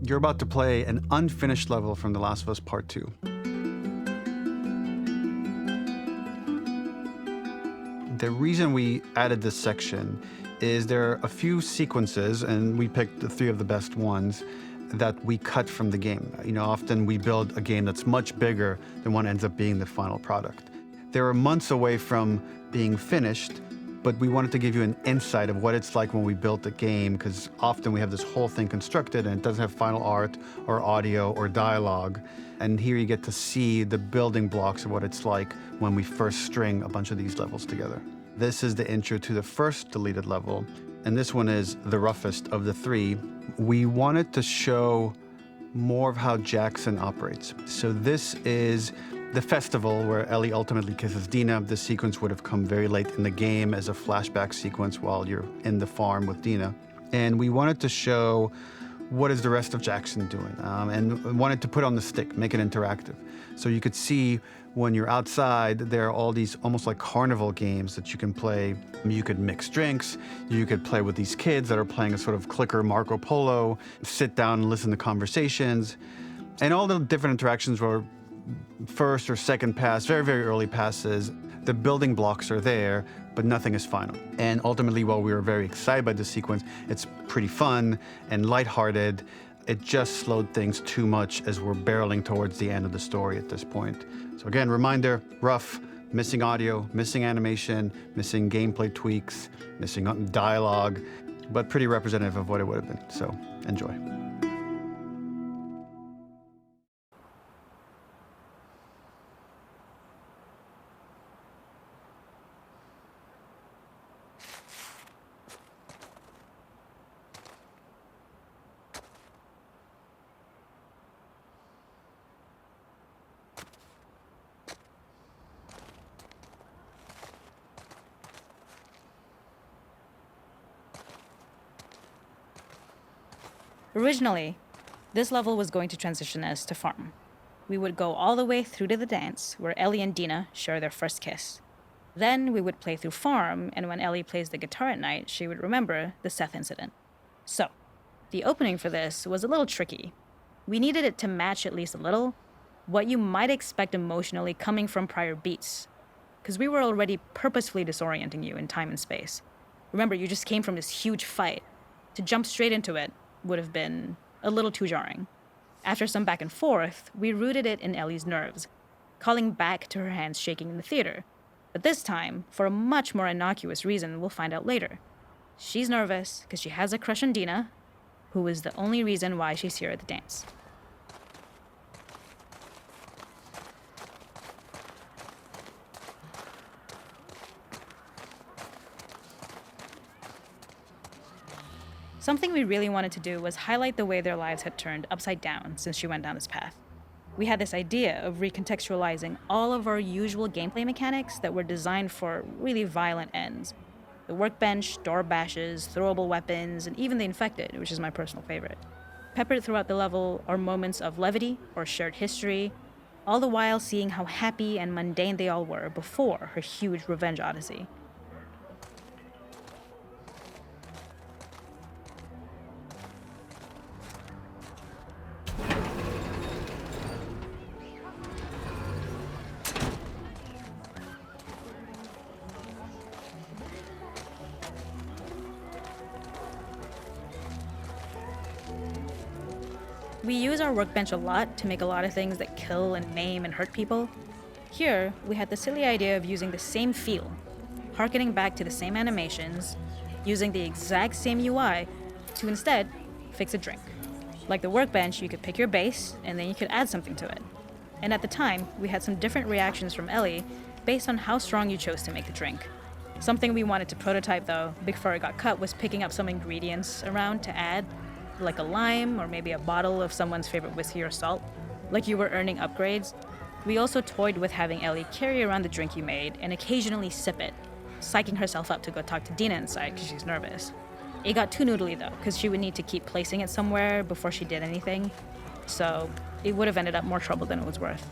You're about to play an unfinished level from The Last of Us Part 2. The reason we added this section is there are a few sequences, and we picked the 3 of the best ones, that we cut from the game. Often we build a game that's much bigger than what ends up being the final product. They were months away from being finished, but we wanted to give you an insight of what it's like when we built a game, because often we have this whole thing constructed and it doesn't have final art or audio or dialogue. And here you get to see the building blocks of what it's like when we first string a bunch of these levels together. This is the intro to the first deleted level, and this one is the roughest of the 3. We wanted to show more of how Jackson operates. So this is the festival where Ellie ultimately kisses Dina. This sequence would have come very late in the game as a flashback sequence while you're in the farm with Dina. And we wanted to show what is the rest of Jackson doing, and wanted to put on the stick, make it interactive. So you could see when you're outside, there are all these almost like carnival games that you can play. You could mix drinks, you could play with these kids that are playing a sort of clicker Marco Polo, sit down and listen to conversations. And all the different interactions were first or second pass, very, very early passes. The building blocks are there, but nothing is final. And ultimately, while we were very excited by this sequence, it's pretty fun and lighthearted. It just slowed things too much as we're barreling towards the end of the story at this point. So again, reminder, rough, missing audio, missing animation, missing gameplay tweaks, missing dialogue, but pretty representative of what it would have been. So enjoy. Originally, this level was going to transition us to farm. We would go all the way through to the dance, where Ellie and Dina share their first kiss. Then we would play through farm, and when Ellie plays the guitar at night, she would remember the Seth incident. So, the opening for this was a little tricky. We needed it to match at least a little what you might expect emotionally coming from prior beats, because we were already purposefully disorienting you in time and space. Remember, you just came from this huge fight. To jump straight into it would have been a little too jarring. After some back and forth, we rooted it in Ellie's nerves, calling back to her hands shaking in the theater. But this time, for a much more innocuous reason we'll find out later. She's nervous because she has a crush on Dina, who is the only reason why she's here at the dance. Something we really wanted to do was highlight the way their lives had turned upside down since she went down this path. We had this idea of recontextualizing all of our usual gameplay mechanics that were designed for really violent ends. The workbench, door bashes, throwable weapons, and even the infected, which is my personal favorite. Peppered throughout the level are moments of levity or shared history, all the while seeing how happy and mundane they all were before her huge revenge odyssey. We use our workbench a lot to make a lot of things that kill and maim and hurt people. Here, we had the silly idea of using the same feel, harkening back to the same animations, using the exact same UI to instead fix a drink. Like the workbench, you could pick your base, and then you could add something to it. And at the time, we had some different reactions from Ellie based on how strong you chose to make the drink. Something we wanted to prototype, though, before it got cut, was picking up some ingredients around to add, like a lime or maybe a bottle of someone's favorite whiskey or salt, like you were earning upgrades. We also toyed with having Ellie carry around the drink you made and occasionally sip it, psyching herself up to go talk to Dina inside because she's nervous. It got too noodly though, because she would need to keep placing it somewhere before she did anything, so it would have ended up more trouble than it was worth.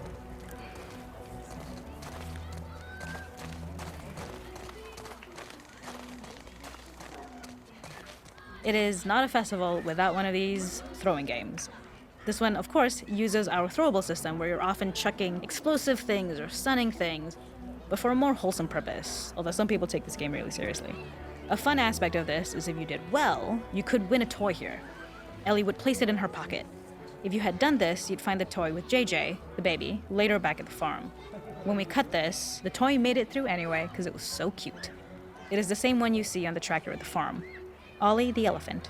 It is not a festival without one of these throwing games. This one, of course, uses our throwable system where you're often chucking explosive things or stunning things, but for a more wholesome purpose, although some people take this game really seriously. A fun aspect of this is if you did well, you could win a toy here. Ellie would place it in her pocket. If you had done this, you'd find the toy with JJ, the baby, later back at the farm. When we cut this, the toy made it through anyway because it was so cute. It is the same one you see on the tractor at the farm. Ollie the elephant.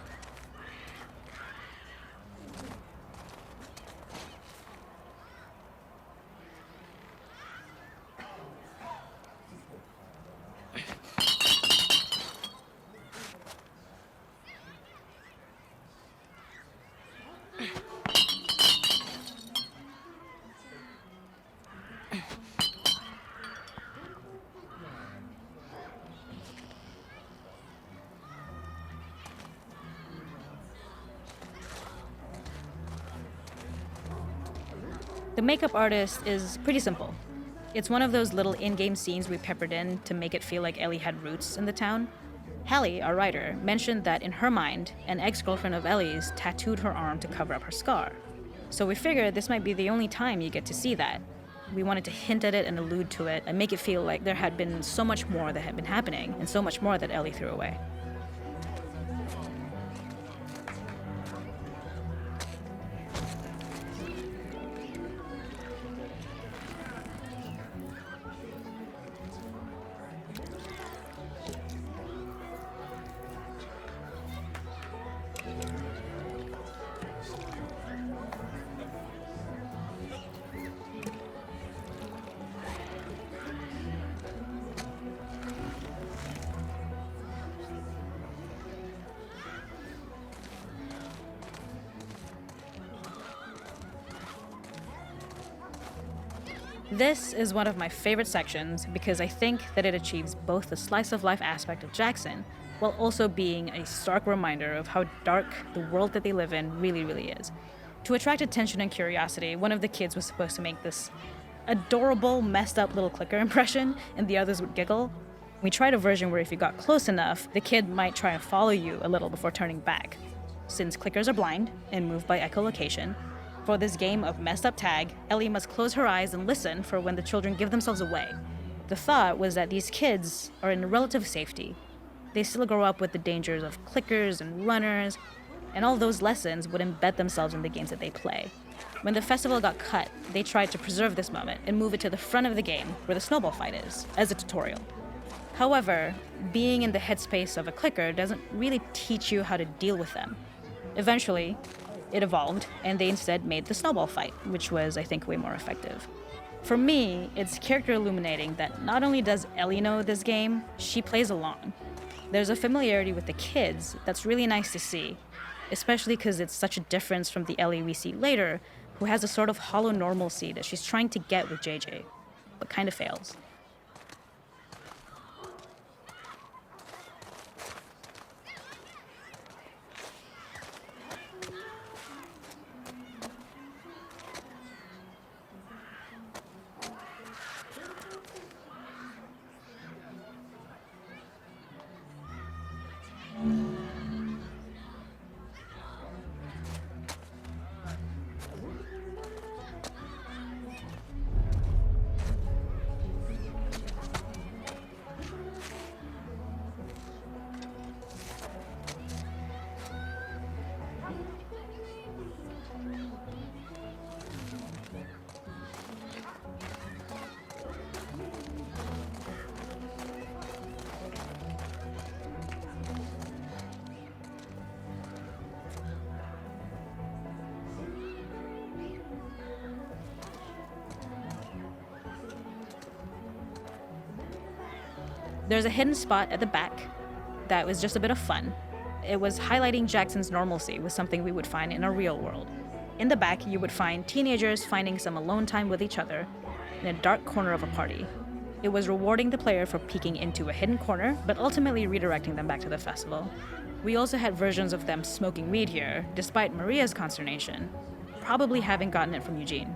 The makeup artist is pretty simple. It's one of those little in-game scenes we peppered in to make it feel like Ellie had roots in the town. Hallie, our writer, mentioned that in her mind, an ex-girlfriend of Ellie's tattooed her arm to cover up her scar. So we figured this might be the only time you get to see that. We wanted to hint at it and allude to it and make it feel like there had been so much more that had been happening and so much more that Ellie threw away. This is one of my favorite sections because I think that it achieves both the slice of life aspect of Jackson while also being a stark reminder of how dark the world that they live in really is. To attract attention and curiosity, one of the kids was supposed to make this adorable, messed up little clicker impression and the others would giggle. We tried a version where if you got close enough, the kid might try and follow you a little before turning back. Since clickers are blind and move by echolocation, for this game of messed up tag, Ellie must close her eyes and listen for when the children give themselves away. The thought was that these kids are in relative safety. They still grow up with the dangers of clickers and runners, and all those lessons would embed themselves in the games that they play. When the festival got cut, they tried to preserve this moment and move it to the front of the game where the snowball fight is, as a tutorial. However, being in the headspace of a clicker doesn't really teach you how to deal with them. Eventually, it evolved, and they instead made the snowball fight, which was, I think, way more effective. For me, it's character illuminating that not only does Ellie know this game, she plays along. There's a familiarity with the kids that's really nice to see, especially because it's such a difference from the Ellie we see later, who has a sort of hollow normalcy that she's trying to get with JJ, but kind of fails. There's a hidden spot at the back that was just a bit of fun. It was highlighting Jackson's normalcy with something we would find in a real world. In the back, you would find teenagers finding some alone time with each other in a dark corner of a party. It was rewarding the player for peeking into a hidden corner, but ultimately redirecting them back to the festival. We also had versions of them smoking weed here, despite Maria's consternation, probably having gotten it from Eugene.